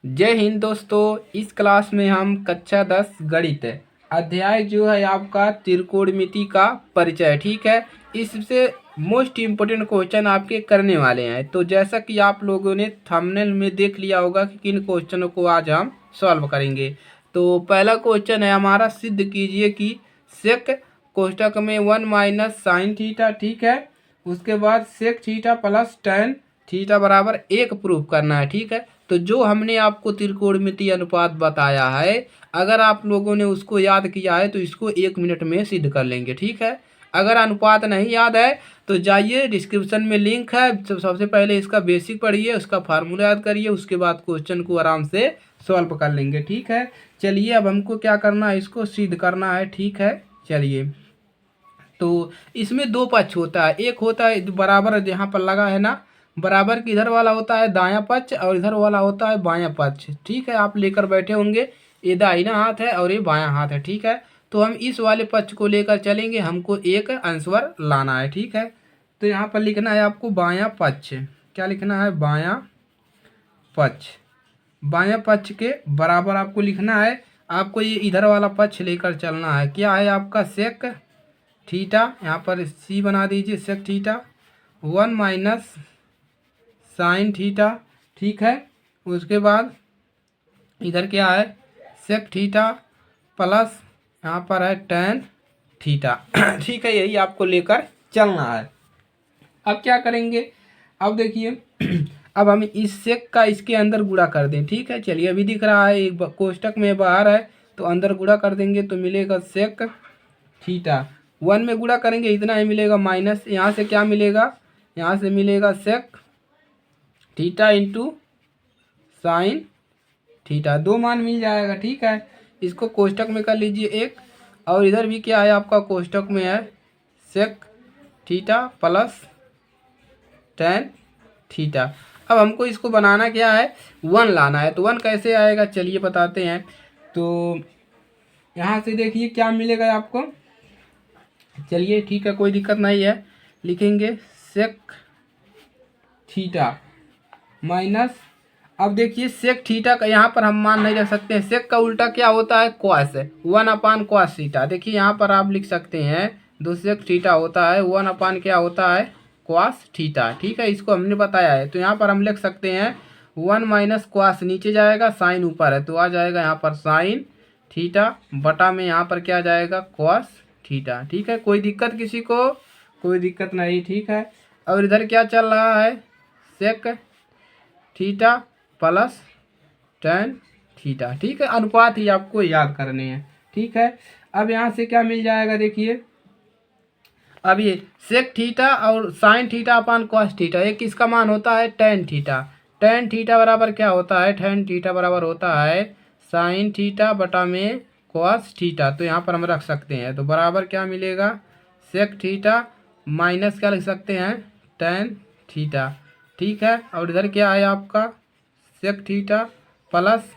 जय हिंद दोस्तों। इस क्लास में हम कक्षा 10 गणित अध्याय जो है आपका त्रिकोणमिति का परिचय, ठीक है। इससे मोस्ट इम्पोर्टेंट क्वेश्चन आपके करने वाले हैं। तो जैसा कि आप लोगों ने थंबनेल में देख लिया होगा कि किन क्वेश्चनों को आज हम सॉल्व करेंगे। तो पहला क्वेश्चन है हमारा, सिद्ध कीजिए कि सेक कोष्टक में 1 माइनस साइन थीटा, ठीक है। उसके बाद sec theta plus tan theta बराबर 1 प्रूव करना है, ठीक है। तो जो हमने आपको त्रिकोणमितीय अनुपात बताया है, अगर आप लोगों ने उसको याद किया है तो इसको 1 मिनट में सिद्ध कर लेंगे, ठीक है। अगर अनुपात नहीं याद है तो जाइए, डिस्क्रिप्शन में लिंक है, तो सबसे पहले इसका बेसिक पढ़िए, उसका फार्मूला याद करिए, उसके बाद क्वेश्चन को आराम से सॉल्व कर लेंगे, ठीक है। चलिए अब हमको क्या करना है, इसको सिद्ध करना है, ठीक है। चलिए, तो इसमें दो पक्ष होता है, एक होता है बराबर यहाँ पर लगा है ना, बराबर की इधर वाला होता है दायां पक्ष और इधर वाला होता है बायां पक्ष, ठीक है। आप लेकर बैठे होंगे, ये दाहिना हाथ है और ये बायां हाथ है, ठीक है। तो हम इस वाले पक्ष को लेकर चलेंगे, हमको एक आंसर लाना है, ठीक है। तो यहाँ पर लिखना है आपको बायां पक्ष, क्या लिखना है, बायां पक्ष। बायां पक्ष के बराबर आपको लिखना है, आपको ये इधर वाला पक्ष लेकर चलना है, क्या है आपका सेक थीटा, यहाँ पर सी बना दीजिए, sec theta 1 minus sine theta, ठीक है। उसके बाद इधर क्या है, सेक थीटा प्लस यहाँ पर है टेन थीटा ठीक है, यही आपको लेकर चलना है। अब क्या करेंगे, अब देखिए अब हम इस सेक का इसके अंदर गुणा कर दें, ठीक है। चलिए, अभी दिख रहा है एक कोष्टक में बाहर है, तो अंदर गुणा कर देंगे तो मिलेगा सेक थीटा 1 में गुणा करेंगे इतना ही मिलेगा, माइनस यहाँ से क्या मिलेगा, यहाँ से मिलेगा sec theta into sine theta, दो मान मिल जाएगा, ठीक है। इसको कोष्टक में कर लीजिए एक, और इधर भी क्या है आपका कोष्टक में है sec theta plus tan theta. अब हमको इसको बनाना क्या है, 1 लाना है। तो 1 कैसे आएगा, चलिए बताते हैं। तो यहाँ से देखिए क्या मिलेगा आपको, चलिए ठीक है, कोई दिक्कत नहीं है, लिखेंगे सेक थीटा माइनस, अब देखिए सेक थीटा का यहाँ पर हम मान नहीं रख सकते हैं, सेक का उल्टा क्या होता है, क्वास है, 1/cos थीटा। देखिए यहाँ पर आप लिख सकते हैं, दो सेक थीटा होता है 1 क्या होता है, क्वास थीटा, ठीक है। इसको हमने बताया है, तो यहाँ पर हम लिख सकते हैं 1 माइनस क्वास, नीचे जाएगा साइन ऊपर है तो आ जाएगा यहाँ पर साइन थीटा बटा में यहाँ पर क्या जाएगा, क्वास थीटा, ठीक है। कोई दिक्कत किसी को, कोई दिक्कत नहीं, ठीक है। और इधर क्या चल रहा है, sec theta plus tan theta, ठीक है। अनुपात ही आपको याद करने हैं, ठीक है। अब यहाँ से क्या मिल जाएगा, देखिए अब ये सेक थीटा और sine theta upon cos theta, एक किसका मान होता है, टेन थीटा। टेन थीटा बराबर क्या होता है, टेन थीटा बराबर होता है साइन थीटा बटा में कॉस थीटा। तो यहाँ पर हम रख सकते हैं, तो बराबर क्या मिलेगा, सेक थीटा माइनस क्या लिख सकते हैं, टेन थीटा, ठीक है। और इधर क्या है आपका sec theta plus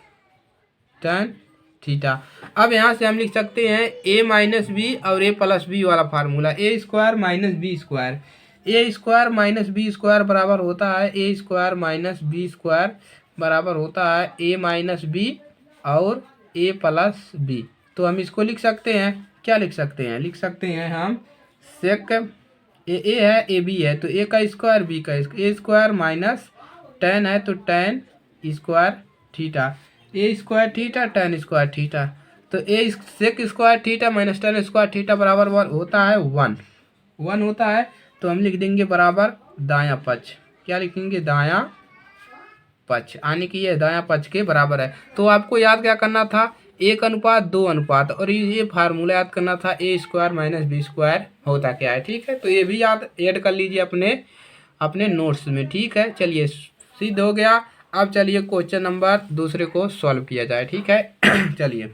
tan theta. अब यहाँ से हम लिख सकते हैं a माइनस बी और a प्लस बी वाला formula, A square minus B square, A square minus B square बराबर होता है A square minus B square बराबर होता है a माइनस बी और a प्लस बी। तो हम इसको लिख सकते हैं, क्या लिख सकते हैं, लिख सकते हैं हम सेक ए है ए बी है तो ए का स्क्वायर बी का square, A square minus tan है तो tan square theta, A square theta tan square theta. तो A sec square theta minus tan square theta बराबर होता है 1 होता है। तो हम लिख देंगे बराबर दायां पक्ष, क्या लिखेंगे, दायां पक्ष, यानी कि ये दायां पक्ष के बराबर है। तो आपको याद क्या करना था, 1:2 और ये फार्मूला याद करना था, ए स्क्वायर माइनस बी स्क्वायर होता क्या है, ठीक है। तो ये भी याद ऐड कर लीजिए अपने अपने नोट्स में, ठीक है। चलिए सिद्ध हो गया। अब चलिए क्वेश्चन नंबर दूसरे को सॉल्व किया जाए, ठीक है चलिए,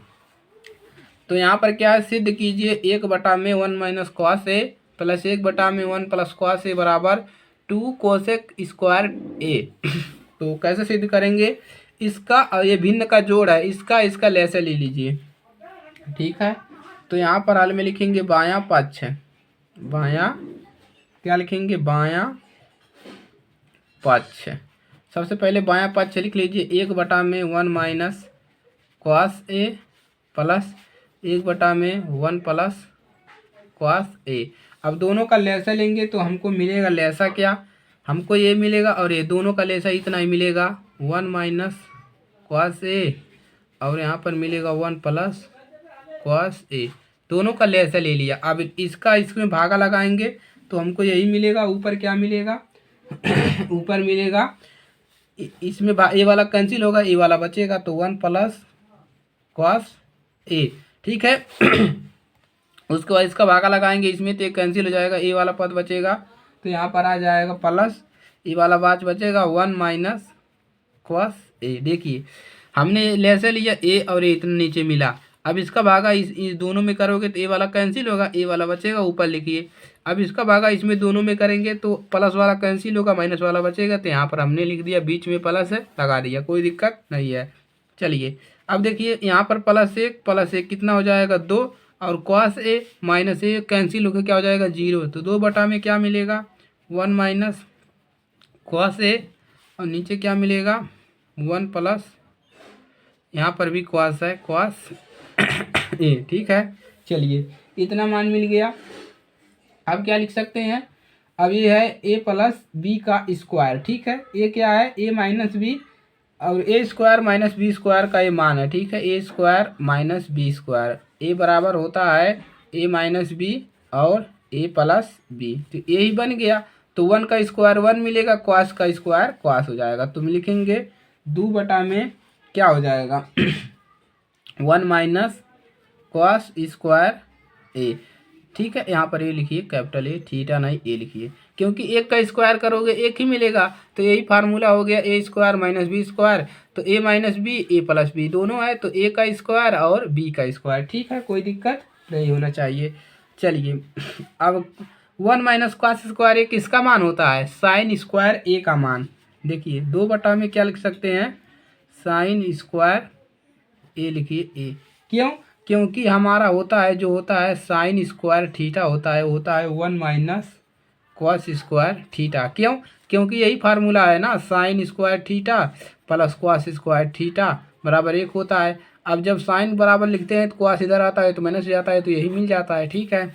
तो यहाँ पर क्या है, सिद्ध कीजिए 1/1 minus cos A plus 1/1 plus cos A बराबर 2 कोसेक स्क्वायर ए तो कैसे सिद्ध करेंगे, इसका और ये भिन्न का जोड़ है, इसका इसका लैसे ले लीजिए, ठीक है। तो यहाँ पर हाल में लिखेंगे बायां पक्ष, बायां क्या लिखेंगे, बायां पक्ष, सबसे पहले बायां पक्ष लिख लीजिए, 1/1 minus cos A plus 1/1 plus cos A. अब दोनों का लैसा लेंगे तो हमको मिलेगा लैसा क्या, हमको ये मिलेगा और ये दोनों का लैसा इतना ही मिलेगा 1 माइनस कॉस ए, और यहाँ पर मिलेगा 1 प्लस कॉस ए। दोनों का लैसा ले लिया। अब इसका इसमें भागा लगाएंगे तो हमको यही मिलेगा। ऊपर क्या मिलेगा ऊपर मिलेगा इसमें ए वाला कैंसिल होगा, ए वाला बचेगा तो 1 प्लस कॉस ए। ठीक है उसके बाद इसका भागा लगाएंगे इसमें तो ये कैंसिल हो जाएगा, ए वाला पद बचेगा तो यहाँ पर आ जाएगा प्लस ए वाला बात बचेगा 1 माइनस कॉस ए। देखिए हमने लेसे लिया ए और ए इतना नीचे मिला। अब इसका भागा इस दोनों में करोगे तो ए वाला कैंसिल होगा, ए वाला बचेगा ऊपर लिखिए। अब इसका भागा इसमें दोनों में करेंगे तो प्लस वाला कैंसिल होगा, माइनस वाला बचेगा तो यहाँ पर हमने लिख दिया, बीच में प्लस है लगा दिया, कोई दिक्कत नहीं है। चलिए अब देखिए यहाँ पर प्लस एक कितना हो जाएगा 2, और cos A minus A cancel होकर क्या हो जाएगा 0, तो 2 में क्या मिलेगा 1 माइनस कॉस ए, और नीचे क्या मिलेगा 1 प्लस, यहाँ पर भी कॉस है कॉस ए। ठीक है चलिए इतना मान मिल गया। अब क्या लिख सकते हैं, अब ये है ए प्लस बी का स्क्वायर। ठीक है ये क्या है ए माइनस बी, और ए स्क्वायर माइनस बी स्क्वायर का ये मान है। ठीक है A square minus B square, ए बराबर होता है ए माइनस बी और ए प्लस बी, तो ए ही बन गया। तो 1 का स्क्वायर 1 मिलेगा, क्वास का स्क्वायर क्वास हो जाएगा। तुम लिखेंगे 2 में क्या हो जाएगा 1 माइनस क्वास स्क्वायर ए। ठीक है यहाँ पर ए लिखिए कैपिटल ए, थीटा नहीं ए लिखिए, क्योंकि एक का स्क्वायर करोगे एक ही मिलेगा। तो यही फार्मूला हो गया ए स्क्वायर माइनस बी स्क्वायर, तो ए माइनस बी ए प्लस बी दोनों है तो ए का स्क्वायर और बी का स्क्वायर। ठीक है कोई दिक्कत नहीं होना चाहिए। चलिए अब 1 माइनस कॉस स्क्वायर ए किसका मान होता है, साइन स्क्वायर ए का मान। देखिए 2 में क्या लिख सकते हैं साइन स्क्वायर ए लिखिए ए, क्यों, क्योंकि हमारा होता है जो होता है साइन स्क्वायर थीटा होता है 1 माइनस कॉस स्क्वायर थीटा। क्यों, क्योंकि यही फार्मूला है ना, sign square theta plus cos square theta बराबर 1 होता है। अब जब साइन बराबर लिखते हैं तो कॉस इधर आता है तो माइनस हो जाता है, तो यही मिल जाता है। ठीक है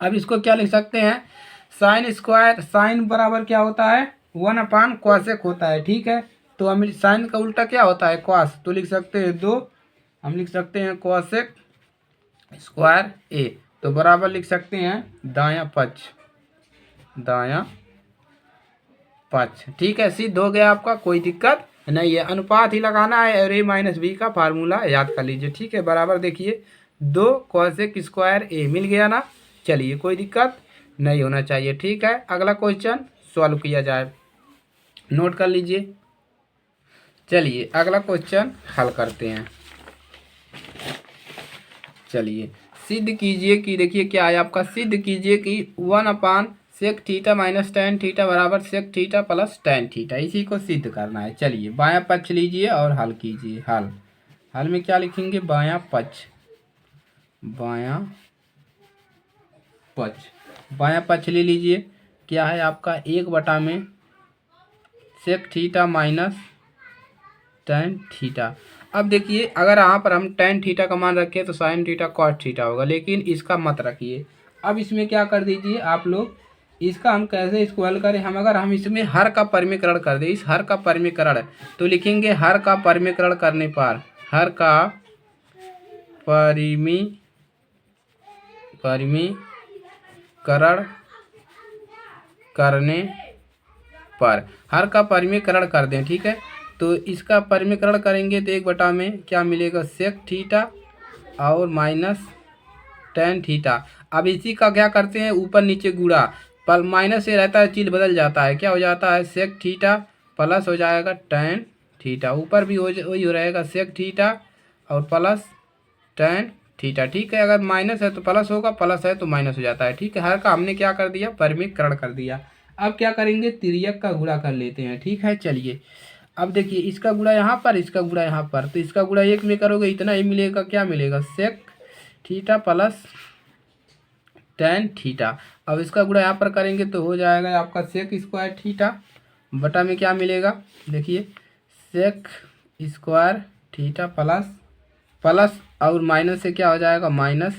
अब इसको क्या लिख सकते हैं साइन स्क्वायर, साइन बराबर क्या होता है 1 कॉसेक होता है। ठीक है तो हम साइन का उल्टा क्या होता है कॉस, तो लिख सकते हैं 2, हम लिख सकते हैं कॉसेक स्क्वायर ए, तो बराबर लिख सकते हैं दायां पक्ष। ठीक है सिद्ध हो गया आपका, कोई दिक्कत नहीं है। अनुपात ही लगाना है और ए माइनस बी का फार्मूला याद कर लीजिए। ठीक है बराबर देखिए 2 कॉसेक स्क्वायर ए मिल गया ना। चलिए कोई दिक्कत नहीं होना चाहिए। ठीक है अगला क्वेश्चन सॉल्व किया जाए, नोट कर लीजिए। चलिए अगला क्वेश्चन हल करते हैं। चलिए सिद्ध कीजिए कि देखिए क्या है आपका, सिद्ध कीजिए कि 1 sec theta minus tan theta बराबर sec theta plus tan theta, इसी को सिद्ध करना है। चलिए बायां पक्ष लीजिए और हल कीजिए। हल में क्या लिखेंगे बायां पक्ष ले लीजिए। क्या है आपका 1 में sec theta minus tan theta. अब देखिए अगर यहाँ पर हम टेन थीटा का मान रखें तो साइन थीटा कॉस थीटा होगा, लेकिन इसका मत रखिए। अब इसमें क्या कर दीजिए आप लोग, इसका हम कैसे इसको हल करें, अगर हम इसमें हर का परिमीकरण कर दें, इस हर का परिमीकरण तो लिखेंगे हर का परिमीकरण करने पर, हर का परिमीकरण करने पर, हर का परिमीकरण कर दें। ठीक है तो इसका परिमीकरण करेंगे तो 1 में क्या मिलेगा सेक थीटा और माइनस टेन थीटा। अब इसी का क्या करते हैं ऊपर नीचे गुणा, पर माइनस से रहता है चिन्ह बदल जाता है, क्या हो जाता है सेक थीटा प्लस हो जाएगा टेन थीटा, ऊपर भी वही हो रहेगा सेक थीटा और प्लस टेन थीटा। ठीक है अगर माइनस है तो प्लस होगा, प्लस है तो माइनस हो जाता है। ठीक है हर का हमने क्या कर दिया परिमीकरण कर दिया। अब क्या करेंगे तिर्यक का गुणा कर लेते हैं। ठीक है चलिए अब देखिए इसका गुणा यहाँ पर, इसका गुणा यहाँ पर, तो इसका गुणा 1 में करोगे इतना ही मिलेगा, क्या मिलेगा sec theta plus tan theta. अब इसका गुणा यहाँ पर करेंगे तो हो जाएगा आपका सेक स्क्वायर थीटा बटा में क्या मिलेगा देखिए, sec square theta plus plus और माइनस से क्या हो जाएगा माइनस,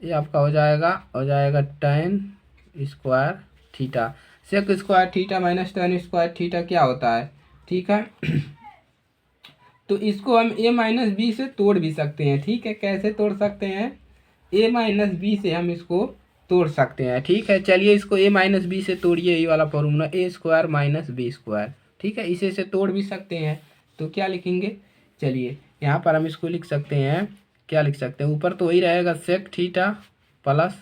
ये आपका हो जाएगा tan square theta. Sec square theta minus tan square theta क्या होता है, ठीक है। तो इसको हम a माइनस बी से तोड़ भी सकते हैं, ठीक है। कैसे तोड़ सकते हैं, a माइनस बी से हम इसको तोड़ सकते हैं, ठीक है। चलिए इसको a माइनस बी से तोड़िए, ये वाला फॉर्मूला ए स्क्वायर माइनस बी स्क्वायर, ठीक है। इसे से तोड़ भी सकते हैं, तो क्या लिखेंगे, चलिए यहाँ पर हम इसको लिख सकते हैं, क्या लिख सकते हैं, ऊपर तो वही रहेगा sec theta plus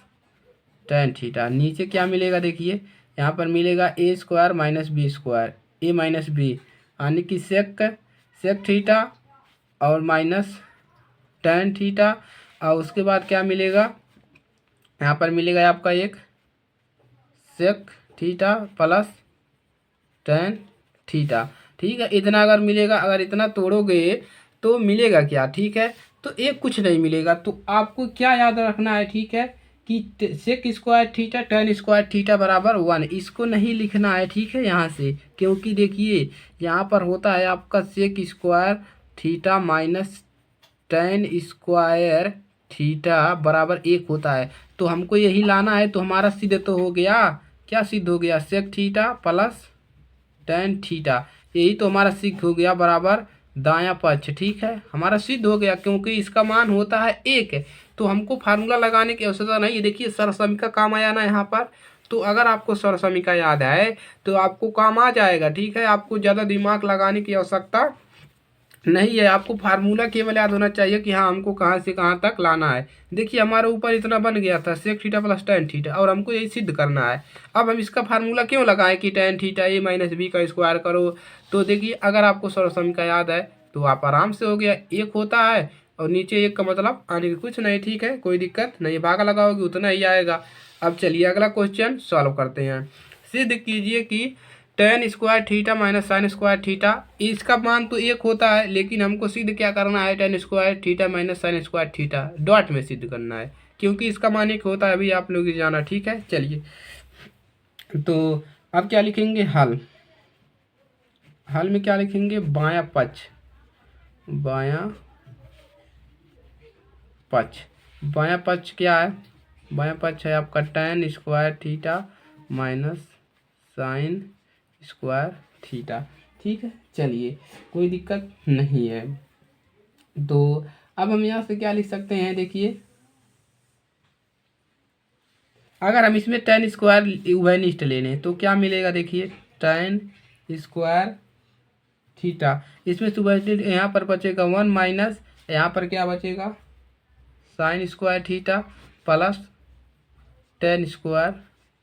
tan theta, नीचे क्या मिलेगा देखिए, यहाँ पर मिलेगा A square minus B square, A minus B यानी कि सेक सेक थीटा और माइनस टेन थीटा, और उसके बाद क्या मिलेगा, यहाँ पर मिलेगा आपका एक sec theta plus tan theta, ठीक है। इतना अगर मिलेगा, अगर इतना तोड़ोगे तो मिलेगा क्या, ठीक है। तो एक कुछ नहीं मिलेगा, तो आपको क्या याद रखना है, ठीक है, कि sec square theta tan square theta बराबर 1, इसको नहीं लिखना है, ठीक है, यहाँ से। क्योंकि देखिए यहाँ पर होता है आपका sec square theta minus tan square theta बराबर 1 होता है, तो हमको यही लाना है। तो हमारा सिद्ध तो हो गया, क्या सिद्ध हो गया, sec theta plus tan theta, यही तो हमारा सिद्ध हो गया बराबर दायां पक्ष, ठीक है। हमारा सिद्ध हो गया क्योंकि इसका मान होता है 1, तो हमको फार्मूला लगाने की आवश्यकता नहीं है। देखिए सरसमीका काम आया ना यहाँ पर, तो अगर आपको सरसमीका याद है तो आपको काम आ जाएगा, ठीक है। आपको ज़्यादा दिमाग लगाने की आवश्यकता नहीं है, आपको फार्मूला केवल याद होना चाहिए कि हाँ हमको कहाँ से कहाँ तक लाना है। देखिए हमारे ऊपर इतना बन गया था sec theta plus tan theta, और हमको यही सिद्ध करना है। अब हम इसका फार्मूला क्यों लगाएं कि टेन थीटा ए माइनस बी का स्क्वायर करो, तो देखिए अगर आपको सर्वसमीका याद है तो आप आराम से, हो गया एक होता है और नीचे एक का मतलब आने की कुछ नहीं, ठीक है, कोई दिक्कत नहीं, भागा लगाओगे उतना ही आएगा। अब चलिए अगला क्वेश्चन सॉल्व करते हैं। सिद्ध कीजिए कि ten square theta minus sign square theta, इसका मान तो 1 होता है, लेकिन हमको सिद्ध क्या करना है, ten square theta minus sign square theta dot में सिद्ध करना है, क्योंकि इसका मान 1 होता है, अभी आप लोग जाना, ठीक है। चलिए तो अब क्या लिखेंगे, हल, हल में क्या लिखेंगे, बायां पक्ष, बायां पक्ष, बायां पक्ष क्या है, बायां पक्ष है आपका ten square theta minus sign square theta, ठीक है। चलिए कोई दिक्कत नहीं है। तो अब हम यहाँ से क्या लिख सकते हैं, देखिए अगर हम इसमें टेन स्क्वायर उभयनिष्ठ ले लें तो क्या मिलेगा, देखिए टेन स्क्वायर थीटा, इसमें उभयनिष्ठ यहाँ पर बचेगा 1 माइनस, यहाँ पर क्या बचेगा sign square theta plus ten square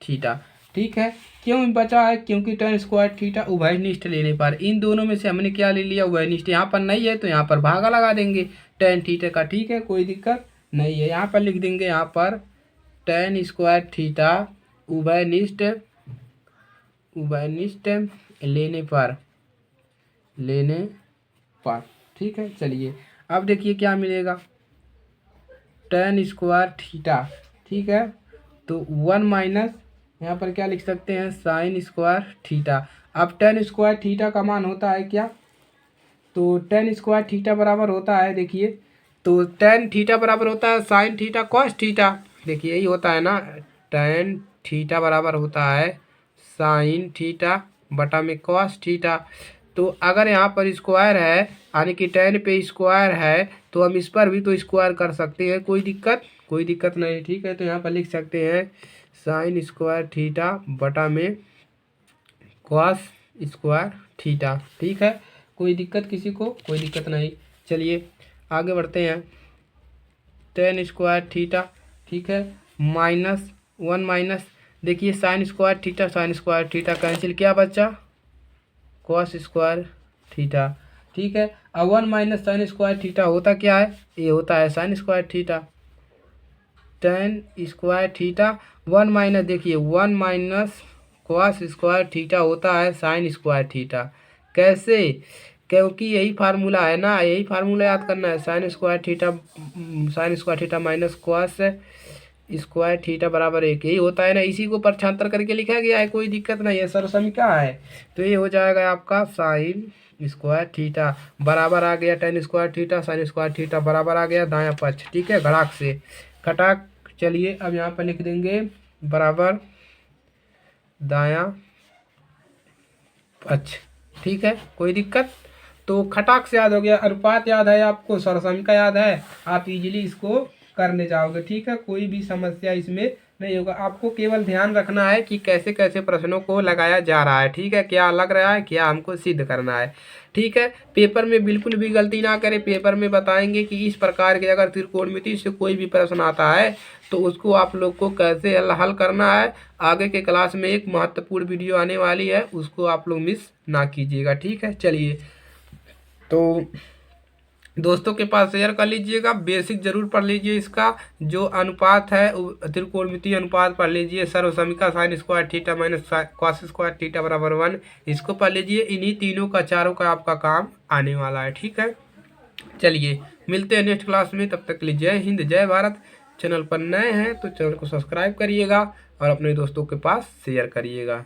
theta, ठीक है। क्यों बचा है, क्योंकि टेन स्क्वायर थीटा उभयनिष्ठ लेने पर इन दोनों में से हमने क्या ले लिया, उभयनिष्ठ। यहाँ पर नहीं है तो यहाँ पर भागा लगा देंगे टेन थीटा का, ठीक है, कोई दिक्कत नहीं है। यहाँ पर लिख देंगे, यहाँ पर टेन स्क्वायर थीटा उभयनिष्ठ, उभयनिष्ठ लेने पर, लेने पर, ठीक है। चलिए अब देखिए क्या मिलेगा, टेन स्क्वायर थीटा, ठीक है, तो 1 माइनस यहाँ पर क्या लिख सकते हैं साइन स्क्वायर थीटा। अब टेन स्क्वायर थीटा का मान होता है क्या, तो टेन स्क्वायर थीटा बराबर होता है, देखिए तो टेन थीटा बराबर होता है साइन थीटा कॉस थीटा, देखिए यही होता है ना, टेन थीटा बराबर होता है साइन थीटा बटा में कॉस थीटा। तो अगर यहाँ पर स्क्वायर है यानी कि टेन पे स्क्वायर है तो हम इस पर भी तो स्क्वायर कर सकते हैं, कोई दिक्कत नहीं, ठीक है। तो यहाँ पर लिख सकते हैं साइन स्क्वायर थीटा बटा में कॉस स्क्वायर थीटा, ठीक है। कोई दिक्कत किसी को, कोई दिक्कत नहीं। चलिए आगे बढ़ते हैं, टेन स्क्वायर थीटा, ठीक है, माइनस 1 माइनस, देखिए साइन स्क्वायर थीटा कैंसिल, क्या बचा कॉस स्क्वायर थीटा, ठीक है। अब 1 माइनस साइन स्क्वायर थीटा होता क्या है, ये होता है sign square theta, tan square theta 1 minus, देखिए 1 माइनस कॉस स्क्वायर थीटा होता है साइन स्क्वायर थीटा, कैसे, क्योंकि यही फार्मूला है ना, यही फार्मूला याद करना है, sign square theta minus cos square theta बराबर 1, यही होता है ना, इसी को प्रक्षांतर करके लिखा गया है, कोई दिक्कत नहीं है, सर्वसमीका है। तो ये हो जाएगा आपका साइन स्क्वायर थीटा बराबर आ गया ten square theta, sign square theta बराबर आ गया दायां पक्ष, ठीक है, घटाक से घटाक। चलिए अब यहाँ पर लिख देंगे बराबर दायां पक्ष, ठीक है, कोई दिक्कत। तो खटाक से याद हो गया, अनुपात याद है आपको, सर्वसमीका याद है, आप इजीली इसको करने जाओगे, ठीक है, कोई भी समस्या इसमें नहीं होगा। आपको केवल ध्यान रखना है कि कैसे कैसे प्रश्नों को लगाया जा रहा है, ठीक है, क्या लग रहा है, क्या हमको सिद्ध करना है, ठीक है। पेपर में बिल्कुल भी गलती ना करें, पेपर में बताएंगे कि इस प्रकार के अगर त्रिकोणमिति से कोई भी प्रश्न आता है तो उसको आप लोग को कैसे हल करना है। आगे के क्लास में एक महत्वपूर्ण वीडियो आने वाली है, उसको आप लोग मिस ना कीजिएगा, ठीक है। चलिए तो दोस्तों के पास शेयर कर लीजिएगा, बेसिक जरूर पढ़ लीजिए, इसका जो अनुपात है त्रिकोणमितीय अनुपात पढ़ लीजिए, सर्वसमीका sine square theta minus cos square theta बराबर 1, इसको पढ़ लीजिए। इन्हीं तीनों का चारों का आपका काम आने वाला है, ठीक है। चलिए मिलते हैं नेक्स्ट क्लास में, तब तक के लिए जय हिंद जय भारत। चैनल पर नए हैं तो चैनल को सब्सक्राइब करिएगा और अपने दोस्तों के पास शेयर करिएगा।